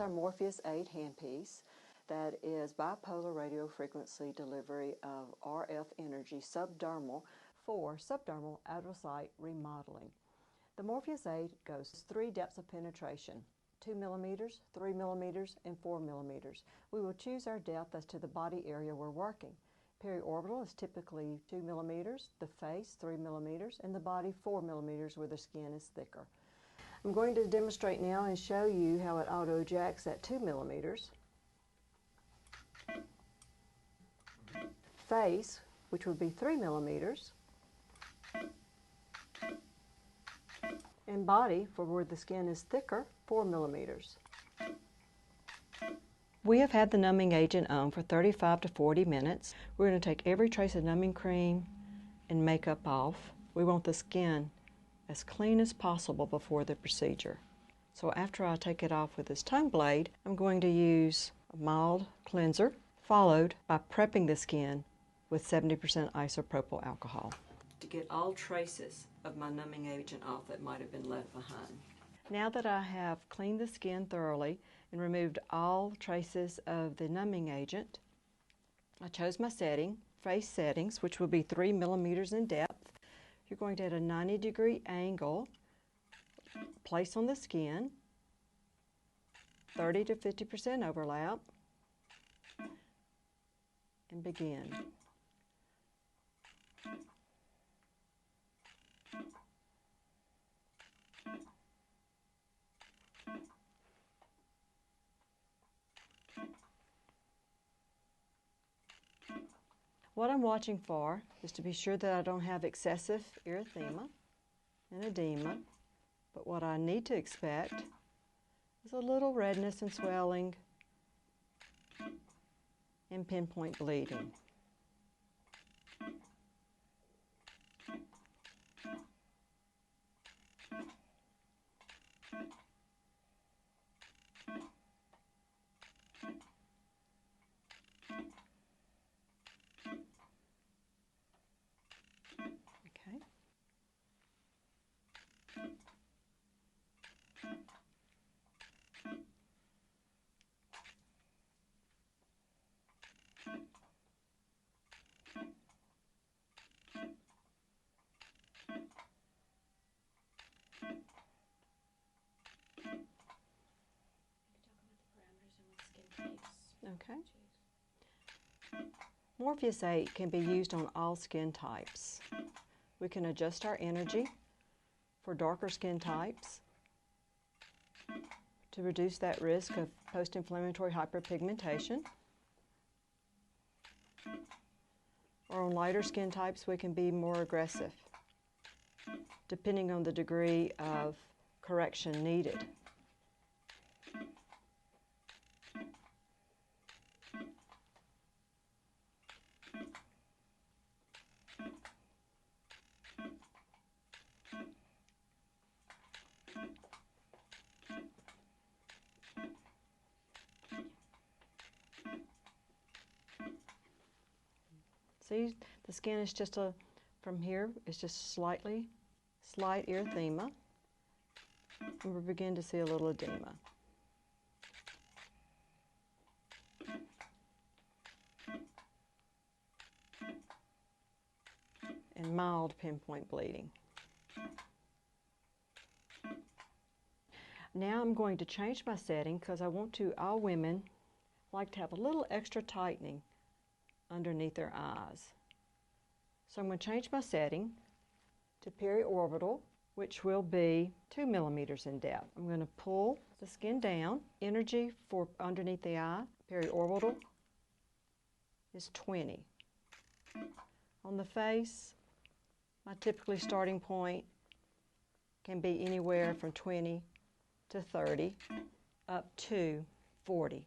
our Morpheus 8 handpiece that is bipolar radio frequency delivery of RF energy subdermal for subdermal out-of-site remodeling. The Morpheus 8 goes 3 depths of penetration: 2 millimeters, 3 millimeters, and 4 millimeters. We will choose our depth as to the body area we're working. Periorbital is typically 2 millimeters, the face 3 millimeters, and the body 4 millimeters where the skin is thicker. I'm going to demonstrate now and show you how it auto-ejects at 2 millimeters. Face, which would be 3 millimeters, and body, for where the skin is thicker, 4 millimeters. We have had the numbing agent on for 35 to 40 minutes. We're going to take every trace of numbing cream and makeup off. We want the skin as clean as possible before the procedure. So after I take it off with this tongue blade, I'm going to use a mild cleanser, followed by prepping the skin with 70% isopropyl alcohol to get all traces of my numbing agent off that might have been left behind. Now that I have cleaned the skin thoroughly and removed all traces of the numbing agent, I chose my setting, face settings, which will be 3 millimeters in depth. You're going to, at a 90-degree angle, place on the skin, 30 to 50% overlap, and begin. What I'm watching for is to be sure that I don't have excessive erythema and edema, but what I need to expect is a little redness and swelling and pinpoint bleeding. Okay. Okay. Morpheus 8 can be used on all skin types. We can adjust our energy for darker skin types to reduce that risk of post-inflammatory hyperpigmentation. Or on lighter skin types, we can be more aggressive, depending on the degree of correction needed. See, the skin is just from here, it's just slight erythema, and we begin to see a little edema. And mild pinpoint bleeding. Now I'm going to change my setting because I want all women like to have a little extra tightening underneath their eyes. So I'm going to change my setting to periorbital, which will be 2 millimeters in depth. I'm going to pull the skin down. Energy for underneath the eye, periorbital, is 20. On the face, my typically starting point can be anywhere from 20 to 30 up to 40.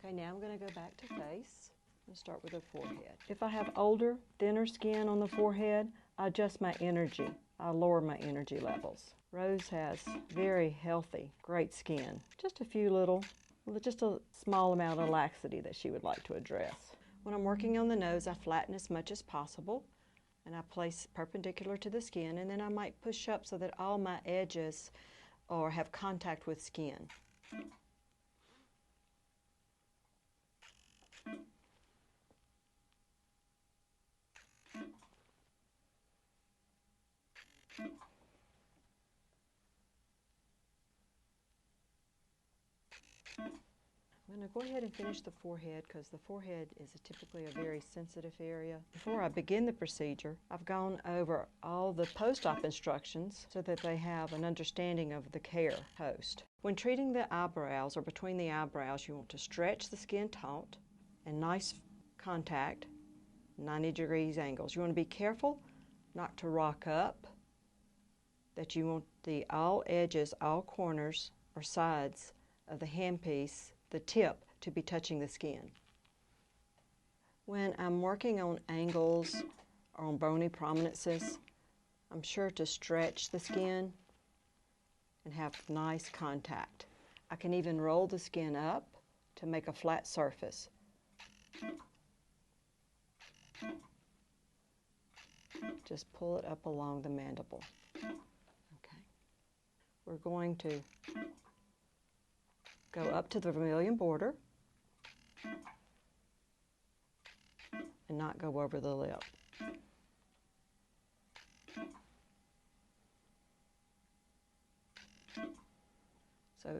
Okay, now I'm going to go back to face and start with the forehead. If I have older, thinner skin on the forehead, I adjust my energy. I lower my energy levels. Rose has very healthy, great skin. Just a small amount of laxity that she would like to address. When I'm working on the nose, I flatten as much as possible. and I place perpendicular to the skin, and then I might push up so that all my edges have contact with skin. I'm going to go ahead and finish the forehead because the forehead is typically a very sensitive area. Before I begin the procedure, I've gone over all the post-op instructions so that they have an understanding of the care post. When treating the eyebrows or between the eyebrows, you want to stretch the skin taut and nice contact, 90 degrees angles. You want to be careful not to rock up, that you want all edges, all corners or sides of the handpiece, the tip, to be touching the skin. When I'm working on angles or on bony prominences, I'm sure to stretch the skin and have nice contact. I can even roll the skin up to make a flat surface. Just pull it up along the mandible. Okay. We're going to go up to the vermilion border and not go over the lip. So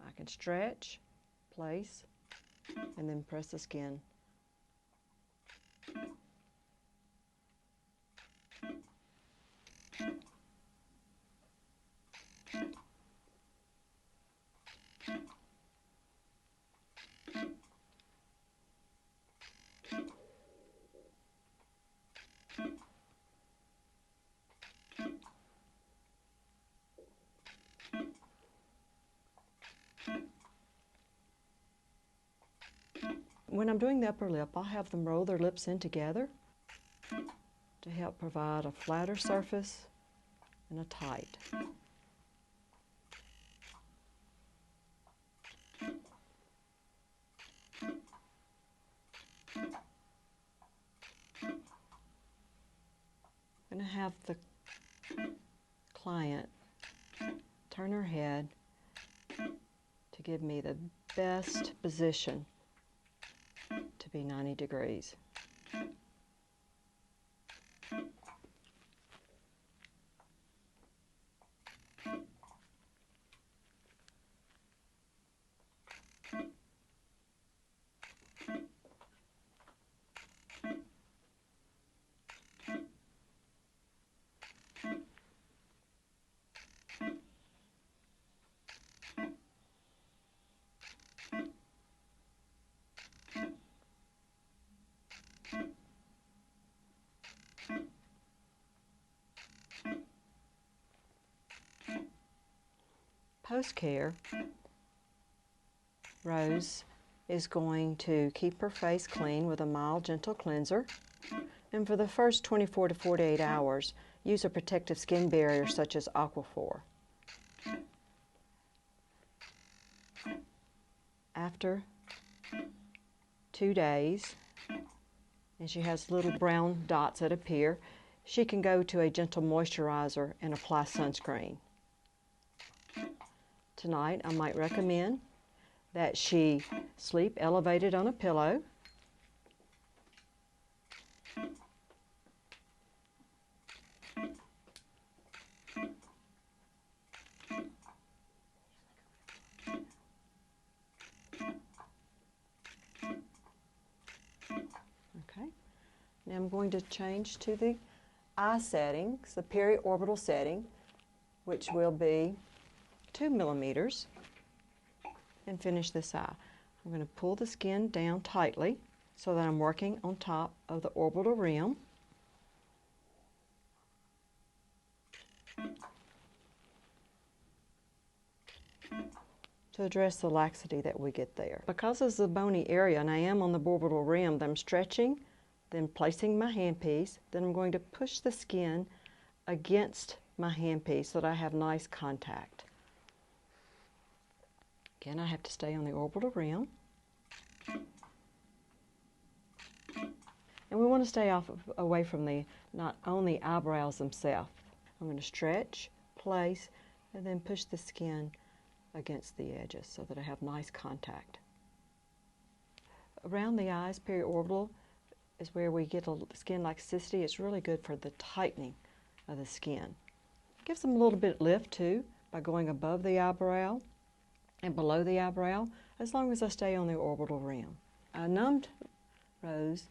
I can stretch, place, and then press the skin. When I'm doing the upper lip, I'll have them roll their lips in together to help provide a flatter surface and a tight. I'm going to have the client turn her head to give me the best position to be 90 degrees. Post-care, Rose is going to keep her face clean with a mild, gentle cleanser. And for the first 24 to 48 hours, use a protective skin barrier such as Aquaphor. After 2 days, and she has little brown dots that appear, she can go to a gentle moisturizer and apply sunscreen. Tonight, I might recommend that she sleep elevated on a pillow. Okay. Now I'm going to change to the eye settings, the periorbital setting, which will be 2 millimeters, and finish this eye. I'm going to pull the skin down tightly so that I'm working on top of the orbital rim. To address the laxity that we get there. Because it's a bony area and I am on the orbital rim, I'm stretching, then placing my handpiece, then I'm going to push the skin against my handpiece so that I have nice contact. Again, I have to stay on the orbital rim. And we want to stay away from not on the eyebrows themselves. I'm going to stretch, place, and then push the skin against the edges so that I have nice contact. Around the eyes, periorbital, is where we get a skin elasticity. It's really good for the tightening of the skin. Gives them a little bit of lift too by going above the eyebrow and below the eyebrow, as long as I stay on the orbital rim. A numbed rose